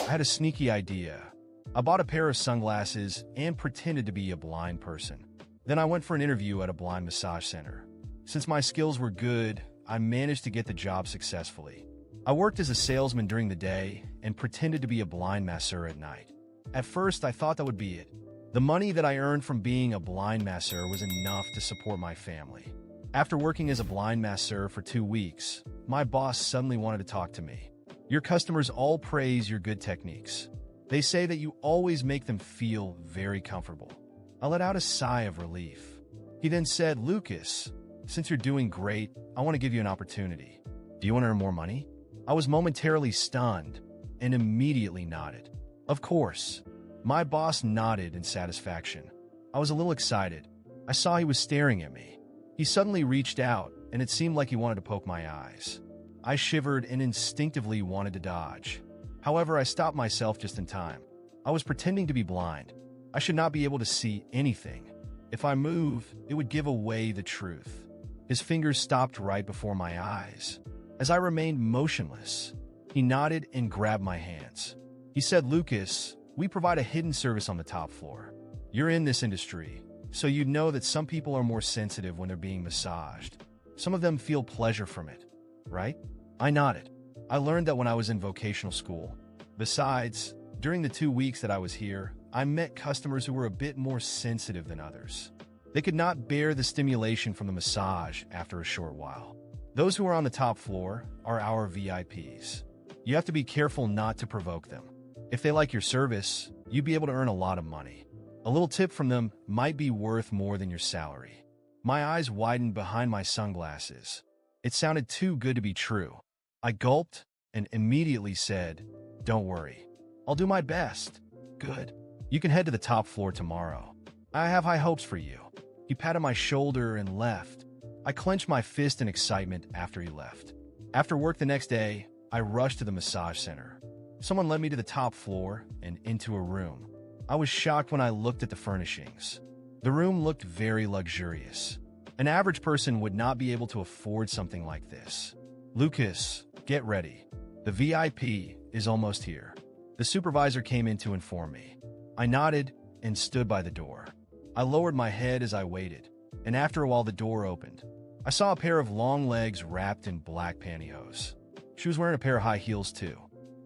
I had a sneaky idea. I bought a pair of sunglasses and pretended to be a blind person. Then I went for an interview at a blind massage center. Since my skills were good, I managed to get the job successfully. I worked as a salesman during the day and pretended to be a blind masseur at night. At first, I thought that would be it. The money that I earned from being a blind masseur was enough to support my family. After working as a blind masseur for 2 weeks, my boss suddenly wanted to talk to me. Your customers all praise your good techniques. They say that you always make them feel very comfortable. I let out a sigh of relief. He then said, "Lucas, since you're doing great, I want to give you an opportunity. Do you want to earn more money?" I was momentarily stunned and immediately nodded. Of course. My boss nodded in satisfaction. I was a little excited. I saw he was staring at me. He suddenly reached out, and it seemed like he wanted to poke my eyes. I shivered and instinctively wanted to dodge. However, I stopped myself just in time. I was pretending to be blind. I should not be able to see anything. If I moved, it would give away the truth. His fingers stopped right before my eyes. As I remained motionless, he nodded and grabbed my hands. He said, "Lucas, we provide a hidden service on the top floor. You're in this industry, so you know that some people are more sensitive when they're being massaged. Some of them feel pleasure from it, right?" I nodded. I learned that when I was in vocational school. Besides, during the 2 weeks that I was here, I met customers who were a bit more sensitive than others. They could not bear the stimulation from the massage after a short while. Those who are on the top floor are our VIPs. You have to be careful not to provoke them. If they like your service, you'd be able to earn a lot of money. A little tip from them might be worth more than your salary. My eyes widened behind my sunglasses. It sounded too good to be true. I gulped and immediately said, "Don't worry. I'll do my best." "Good. You can head to the top floor tomorrow. I have high hopes for you." He patted my shoulder and left. I clenched my fist in excitement after he left. After work the next day, I rushed to the massage center. Someone led me to the top floor and into a room. I was shocked when I looked at the furnishings. The room looked very luxurious. An average person would not be able to afford something like this. "Lucas, get ready. The VIP is almost here." The supervisor came in to inform me. I nodded and stood by the door. I lowered my head as I waited, and after a while the door opened. I saw a pair of long legs wrapped in black pantyhose. She was wearing a pair of high heels too.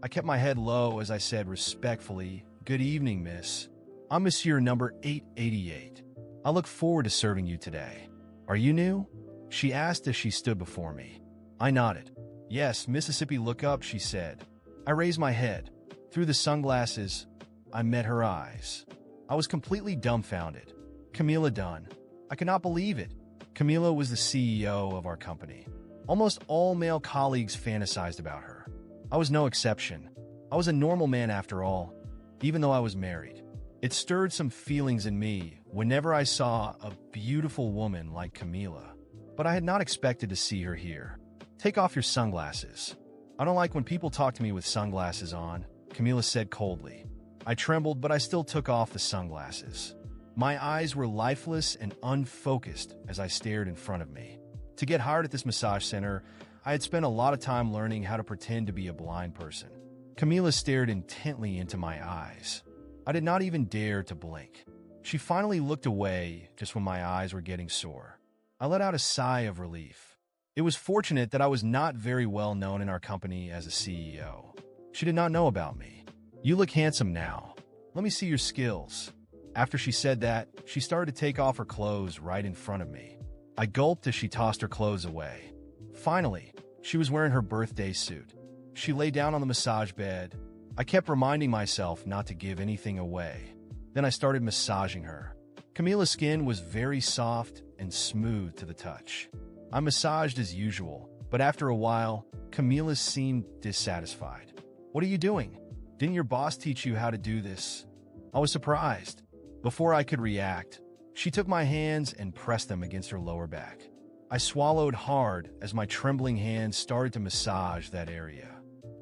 I kept my head low as I said respectfully, "Good evening, miss. I'm Monsieur number 888. I look forward to serving you today. Are you new?" She asked as she stood before me. I nodded. "Yes, Mississippi, look up," she said. I raised my head. Through the sunglasses, I met her eyes. I was completely dumbfounded. Camila Dunn. I could not believe it. Camila was the CEO of our company. Almost all male colleagues fantasized about her. I was no exception. I was a normal man after all, even though I was married. It stirred some feelings in me whenever I saw a beautiful woman like Camila, but I had not expected to see her here. "Take off your sunglasses. I don't like when people talk to me with sunglasses on," Camila said coldly. I trembled, but I still took off the sunglasses. My eyes were lifeless and unfocused as I stared in front of me. To get hired at this massage center, I had spent a lot of time learning how to pretend to be a blind person. Camila stared intently into my eyes. I did not even dare to blink. She finally looked away just when my eyes were getting sore. I let out a sigh of relief. It was fortunate that I was not very well known in our company as a CEO. She did not know about me. "You look handsome now. Let me see your skills." After she said that, she started to take off her clothes right in front of me. I gulped as she tossed her clothes away. Finally, she was wearing her birthday suit. She lay down on the massage bed. I kept reminding myself not to give anything away. Then I started massaging her. Camila's skin was very soft and smooth to the touch. I massaged as usual, but after a while, Camila seemed dissatisfied. "What are you doing? Didn't your boss teach you how to do this?" I was surprised. Before I could react, she took my hands and pressed them against her lower back. I swallowed hard as my trembling hands started to massage that area.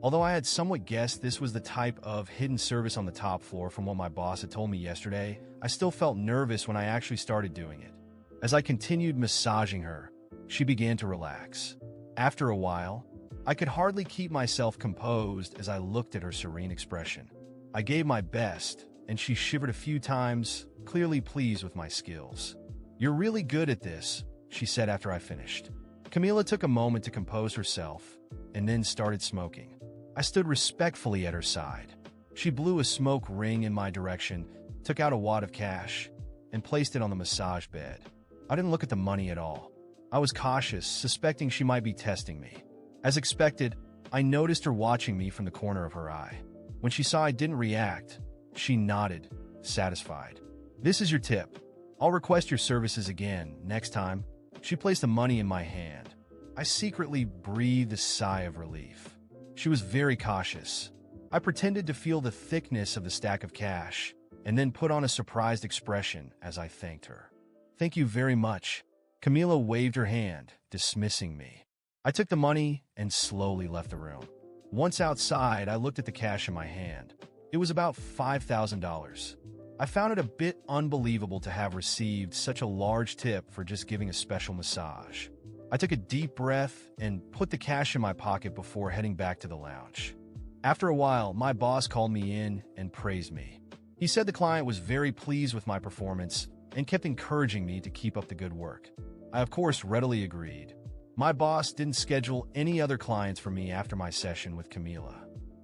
Although I had somewhat guessed this was the type of hidden service on the top floor from what my boss had told me yesterday, I still felt nervous when I actually started doing it. As I continued massaging her, she began to relax. After a while, I could hardly keep myself composed as I looked at her serene expression. I gave my best, and she shivered a few times, clearly pleased with my skills. "You're really good at this," she said after I finished. Camila took a moment to compose herself, and then started smoking. I stood respectfully at her side. She blew a smoke ring in my direction, took out a wad of cash, and placed it on the massage bed. I didn't look at the money at all. I was cautious, suspecting she might be testing me. As expected, I noticed her watching me from the corner of her eye. When she saw I didn't react, she nodded, satisfied. "This is your tip. I'll request your services again next time." She placed the money in my hand. I secretly breathed a sigh of relief. She was very cautious. I pretended to feel the thickness of the stack of cash, and then put on a surprised expression as I thanked her. "Thank you very much." Camila waved her hand, dismissing me. I took the money and slowly left the room. Once outside, I looked at the cash in my hand. It was about $5,000. I found it a bit unbelievable to have received such a large tip for just giving a special massage. I took a deep breath and put the cash in my pocket before heading back to the lounge. After a while, my boss called me in and praised me. He said the client was very pleased with my performance and kept encouraging me to keep up the good work. I, of course, readily agreed. My boss didn't schedule any other clients for me after my session with Camila.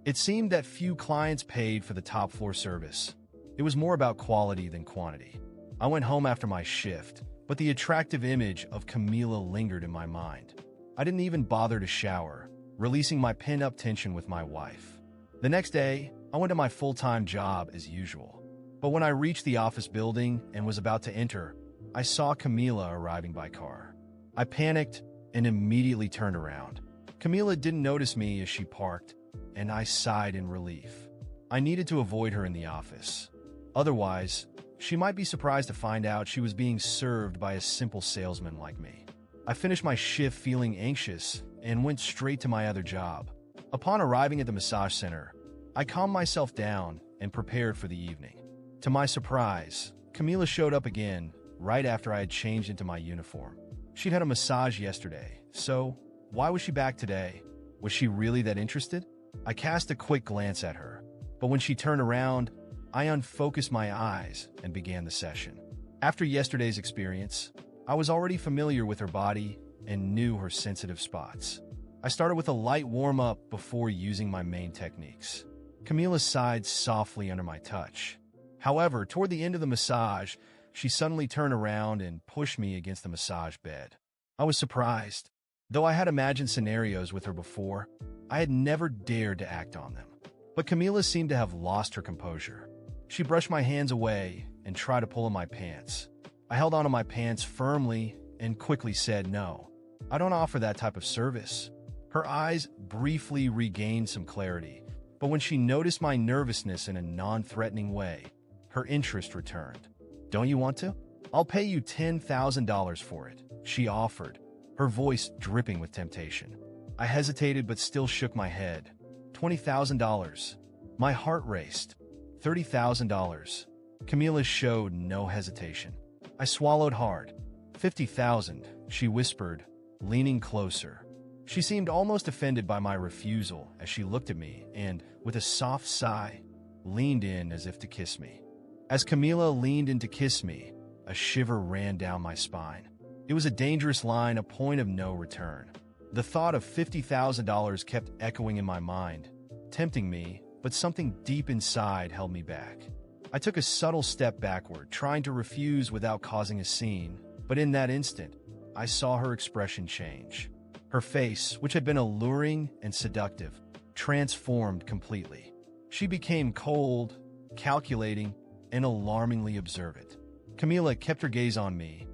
It seemed that few clients paid for the top floor service. It was more about quality than quantity. I went home after my shift, but the attractive image of Camila lingered in my mind. I didn't even bother to shower, releasing my pent-up tension with my wife. The next day, I went to my full-time job as usual. But when I reached the office building and was about to enter, I saw Camila arriving by car. I panicked and immediately turned around. Camila didn't notice me as she parked, and I sighed in relief. I needed to avoid her in the office. Otherwise, she might be surprised to find out she was being served by a simple salesman like me. I finished my shift feeling anxious and went straight to my other job. Upon arriving at the massage center, I calmed myself down and prepared for the evening. To my surprise, Camila showed up again right after I had changed into my uniform. She'd had a massage yesterday, so why was she back today? Was she really that interested? I cast a quick glance at her, but when she turned around, I unfocused my eyes and began the session. After yesterday's experience, I was already familiar with her body and knew her sensitive spots. I started with a light warm-up before using my main techniques. Camila sighed softly under my touch. However, toward the end of the massage, she suddenly turned around and pushed me against the massage bed. I was surprised. Though I had imagined scenarios with her before, I had never dared to act on them. But Camila seemed to have lost her composure. She brushed my hands away and tried to pull on my pants. I held onto my pants firmly and quickly said no. I don't offer that type of service. Her eyes briefly regained some clarity, but when she noticed my nervousness in a non-threatening way, her interest returned. "Don't you want to? I'll pay you $10,000 for it," she offered, her voice dripping with temptation. I hesitated but still shook my head. $20,000. My heart raced. $30,000. Camila showed no hesitation. I swallowed hard. $50,000, she whispered, leaning closer. She seemed almost offended by my refusal as she looked at me and, with a soft sigh, leaned in as if to kiss me. As Camila leaned in to kiss me, a shiver ran down my spine. It was a dangerous line, a point of no return. The thought of $50,000 kept echoing in my mind, tempting me, but something deep inside held me back. I took a subtle step backward, trying to refuse without causing a scene, but in that instant, I saw her expression change. Her face, which had been alluring and seductive, transformed completely. She became cold, calculating, and alarmingly observant. Camila kept her gaze on me,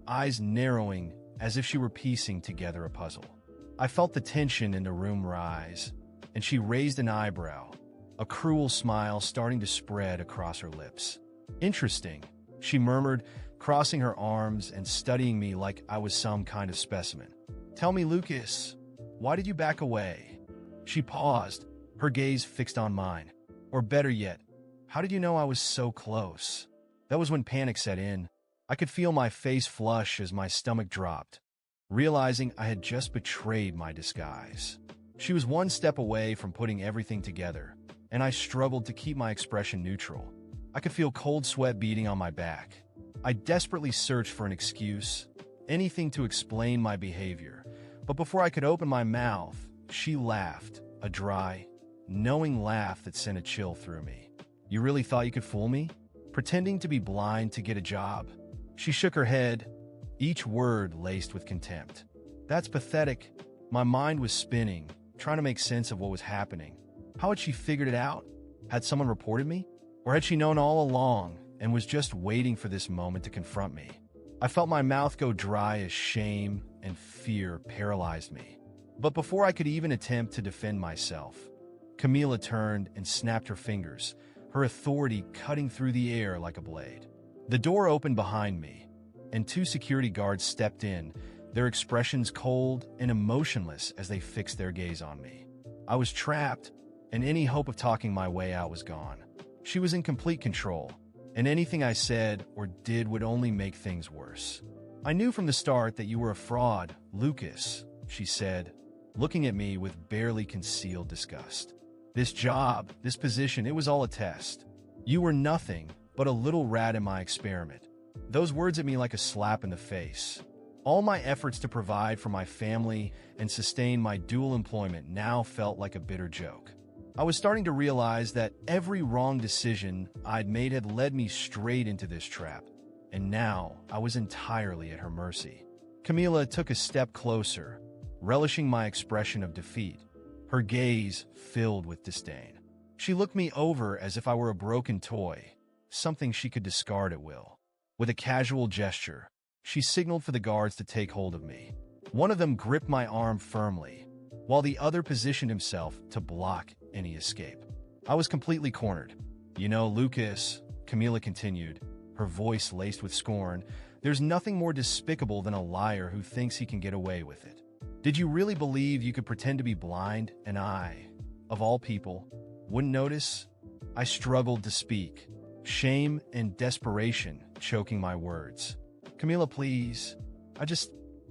eyes narrowing as if she were piecing together a puzzle. I felt the tension in the room rise, and she raised an eyebrow, a cruel smile starting to spread across her lips. "Interesting," she murmured, crossing her arms and studying me like I was some kind of specimen. "Tell me, Lucas, why did you back away?" She paused, her gaze fixed on mine. Or better yet, how did you know I was so close? That was when panic set in. I could feel my face flush as my stomach dropped, realizing I had just betrayed my disguise. She was one step away from putting everything together, and I struggled to keep my expression neutral. I could feel cold sweat beading on my back. I desperately searched for an excuse, anything to explain my behavior. But before I could open my mouth, she laughed, a dry, knowing laugh that sent a chill through me. "You really thought you could fool me? Pretending to be blind to get a job?" She shook her head, each word laced with contempt. "That's pathetic." My mind was spinning, trying to make sense of what was happening. How had she figured it out? Had someone reported me? Or had she known all along and was just waiting for this moment to confront me? I felt my mouth go dry as shame and fear paralyzed me. But before I could even attempt to defend myself, Camila turned and snapped her fingers, her authority cutting through the air like a blade. The door opened behind me, and two security guards stepped in, their expressions cold and emotionless as they fixed their gaze on me. I was trapped, and any hope of talking my way out was gone. She was in complete control, and anything I said or did would only make things worse. "I knew from the start that you were a fraud, Lucas," she said, looking at me with barely concealed disgust. "This job, this position, it was all a test. You were nothing but a little rat in my experiment." Those words hit me like a slap in the face. All my efforts to provide for my family and sustain my dual employment now felt like a bitter joke. I was starting to realize that every wrong decision I'd made had led me straight into this trap, and now I was entirely at her mercy. Camila took a step closer, relishing my expression of defeat, her gaze filled with disdain. She looked me over as if I were a broken toy, something she could discard at will. With a casual gesture, she signaled for the guards to take hold of me. One of them gripped my arm firmly, while the other positioned himself to block any escape. I was completely cornered. "You know, Lucas," Camila continued, her voice laced with scorn, "there's nothing more despicable than a liar who thinks he can get away with it. Did you really believe you could pretend to be blind and I, of all people, wouldn't notice?" I struggled to speak, shame and desperation choking my words. "Camila, please.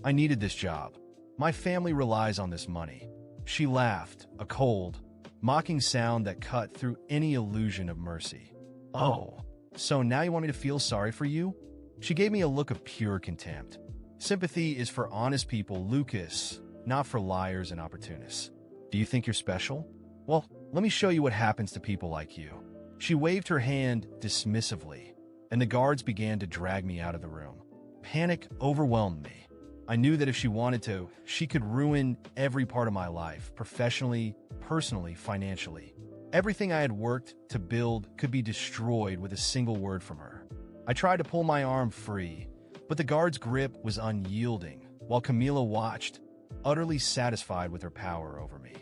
I needed this job. My family relies on this money." She laughed, a cold, mocking sound that cut through any illusion of mercy. "Oh, so now you want me to feel sorry for you?" She gave me a look of pure contempt. "Sympathy is for honest people, Lucas, not for liars and opportunists. Do you think you're special? Well, let me show you what happens to people like you." She waved her hand dismissively, and the guards began to drag me out of the room. Panic overwhelmed me. I knew that if she wanted to, she could ruin every part of my life, professionally, personally, financially. Everything I had worked to build could be destroyed with a single word from her. I tried to pull my arm free, but the guard's grip was unyielding, while Camila watched, utterly satisfied with her power over me.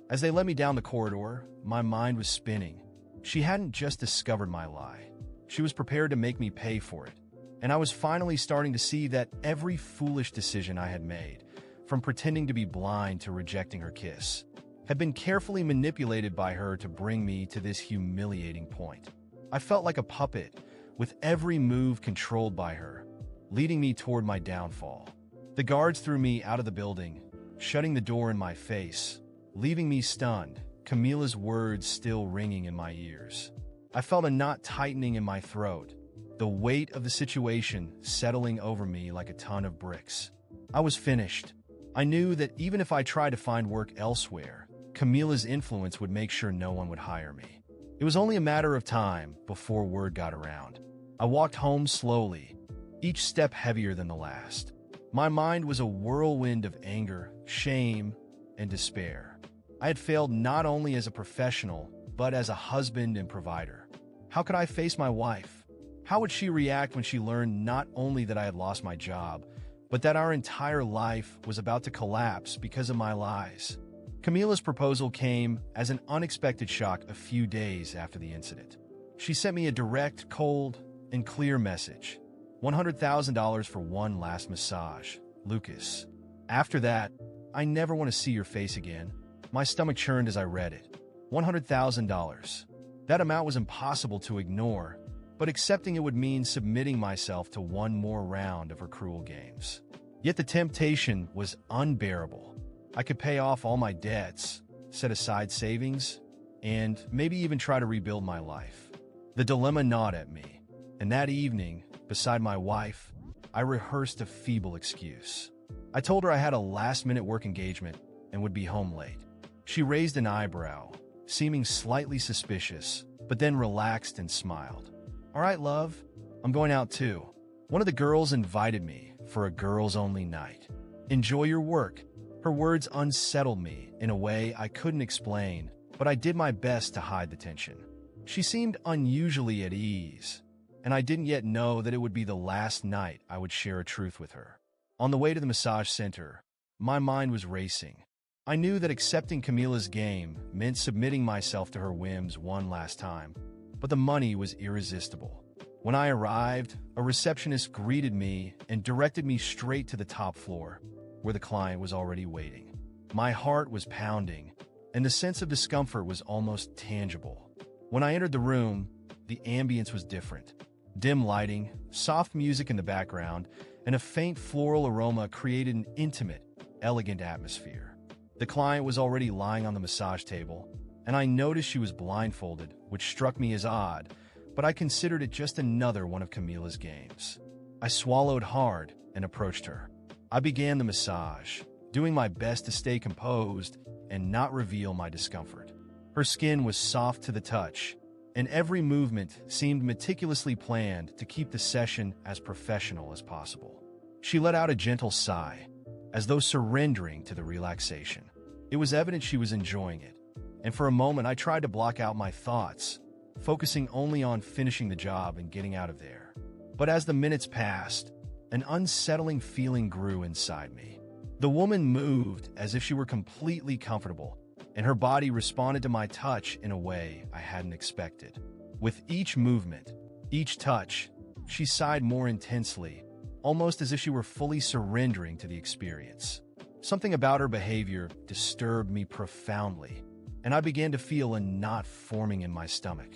As they led me down the corridor, my mind was spinning. She hadn't just discovered my lie. She was prepared to make me pay for it. And I was finally starting to see that every foolish decision I had made, from pretending to be blind to rejecting her kiss, had been carefully manipulated by her to bring me to this humiliating point. I felt like a puppet, with every move controlled by her, leading me toward my downfall. The guards threw me out of the building, shutting the door in my face, leaving me stunned, Camila's words still ringing in my ears. I felt a knot tightening in my throat, the weight of the situation settling over me like a ton of bricks. I was finished. I knew that even if I tried to find work elsewhere, Camila's influence would make sure no one would hire me. It was only a matter of time before word got around. I walked home slowly, each step heavier than the last. My mind was a whirlwind of anger, shame, and despair. I had failed not only as a professional, but as a husband and provider. How could I face my wife? How would she react when she learned not only that I had lost my job, but that our entire life was about to collapse because of my lies? Camila's proposal came as an unexpected shock a few days after the incident. She sent me a direct, cold, and clear message. $100,000 for one last massage, Lucas. After that, I never want to see your face again. My stomach churned as I read it. $100,000. That amount was impossible to ignore, but accepting it would mean submitting myself to one more round of her cruel games. Yet the temptation was unbearable. I could pay off all my debts, set aside savings, and maybe even try to rebuild my life. The dilemma gnawed at me, and that evening, beside my wife, I rehearsed a feeble excuse. I told her I had a last-minute work engagement and would be home late. She raised an eyebrow, seeming slightly suspicious, but then relaxed and smiled. "All right, love, I'm going out too. One of the girls invited me for a girls-only night. Enjoy your work." Her words unsettled me in a way I couldn't explain, but I did my best to hide the tension. She seemed unusually at ease, and I didn't yet know that it would be the last night I would share a truth with her. On the way to the massage center, my mind was racing. I knew that accepting Camila's game meant submitting myself to her whims one last time, but the money was irresistible. When I arrived, a receptionist greeted me and directed me straight to the top floor, where the client was already waiting. My heart was pounding, and the sense of discomfort was almost tangible. When I entered the room, the ambience was different. Dim lighting, soft music in the background, and a faint floral aroma created an intimate, elegant atmosphere. The client was already lying on the massage table, and I noticed she was blindfolded, which struck me as odd, but I considered it just another one of Camila's games. I swallowed hard and approached her. I began the massage, doing my best to stay composed and not reveal my discomfort. Her skin was soft to the touch, and every movement seemed meticulously planned to keep the session as professional as possible. She let out a gentle sigh, as though surrendering to the relaxation. It was evident she was enjoying it, and for a moment I tried to block out my thoughts, focusing only on finishing the job and getting out of there. But as the minutes passed, an unsettling feeling grew inside me. The woman moved as if she were completely comfortable, and her body responded to my touch in a way I hadn't expected. With each movement, each touch, she sighed more intensely, almost as if she were fully surrendering to the experience. Something about her behavior disturbed me profoundly, and I began to feel a knot forming in my stomach.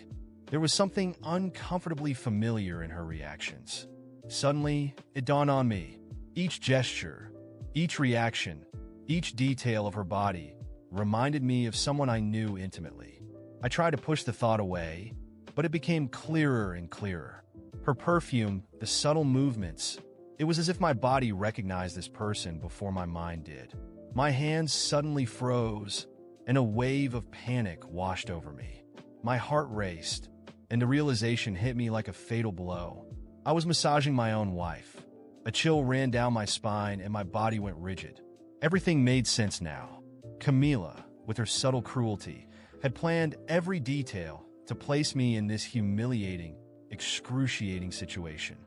There was something uncomfortably familiar in her reactions. Suddenly, it dawned on me. Each gesture, each reaction, each detail of her body reminded me of someone I knew intimately. I tried to push the thought away, but it became clearer and clearer. Her perfume, the subtle movements, it was as if my body recognized this person before my mind did. My hands suddenly froze, and a wave of panic washed over me. My heart raced, and the realization hit me like a fatal blow. I was massaging my own wife. A chill ran down my spine and my body went rigid. Everything made sense now. Camila, with her subtle cruelty, had planned every detail to place me in this humiliating, excruciating situation.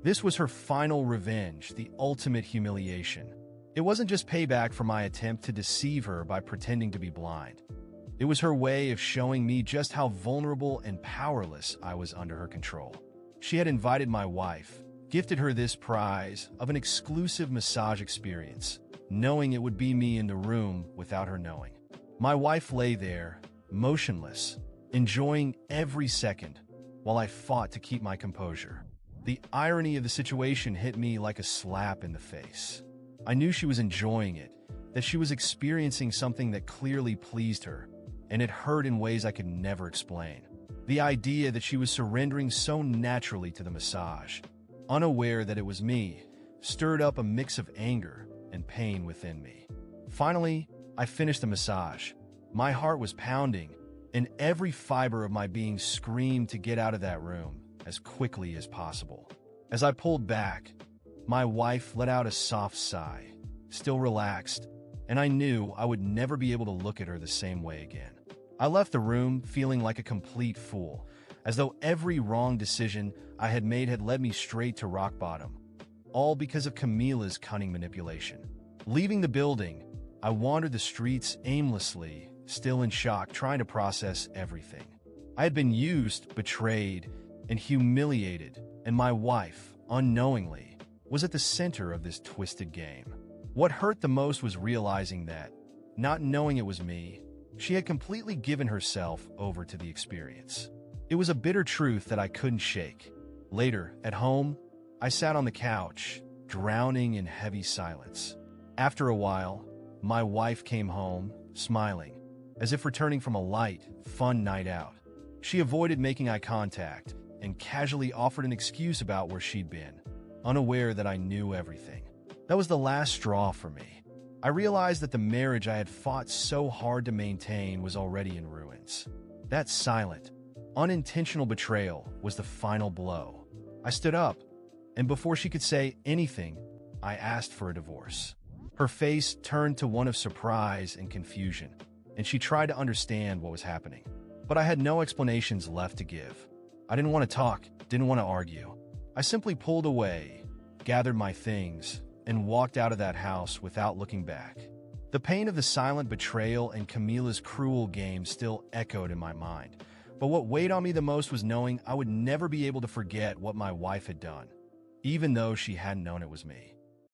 This was her final revenge, the ultimate humiliation. It wasn't just payback for my attempt to deceive her by pretending to be blind. It was her way of showing me just how vulnerable and powerless I was under her control. She had invited my wife, gifted her this prize of an exclusive massage experience, knowing it would be me in the room without her knowing. My wife lay there, motionless, enjoying every second, while I fought to keep my composure. The irony of the situation hit me like a slap in the face. I knew she was enjoying it, that she was experiencing something that clearly pleased her, and it hurt in ways I could never explain. The idea that she was surrendering so naturally to the massage, unaware that it was me, stirred up a mix of anger and pain within me. Finally, I finished the massage. My heart was pounding, and every fiber of my being screamed to get out of that room as quickly as possible. As I pulled back, my wife let out a soft sigh, still relaxed, and I knew I would never be able to look at her the same way again. I left the room feeling like a complete fool, as though every wrong decision I had made had led me straight to rock bottom, all because of Camila's cunning manipulation. Leaving the building, I wandered the streets aimlessly, still in shock, trying to process everything. I had been used, betrayed, and humiliated, and my wife, unknowingly, was at the center of this twisted game. What hurt the most was realizing that, not knowing it was me, she had completely given herself over to the experience. It was a bitter truth that I couldn't shake. Later, at home, I sat on the couch, drowning in heavy silence. After a while, My wife came home, smiling, as if returning from a light, fun night out. She avoided making eye contact and casually offered an excuse about where she'd been, unaware that I knew everything. That was the last straw for me. I realized that the marriage I had fought so hard to maintain was already in ruins. That silent, unintentional betrayal was the final blow. I stood up, and before she could say anything, I asked for a divorce. Her face turned to one of surprise and confusion, and she tried to understand what was happening. But I had no explanations left to give. I didn't want to talk, didn't want to argue. I simply pulled away, gathered my things, and walked out of that house without looking back. The pain of the silent betrayal and Camila's cruel game still echoed in my mind, but what weighed on me the most was knowing I would never be able to forget what my wife had done, even though she hadn't known it was me.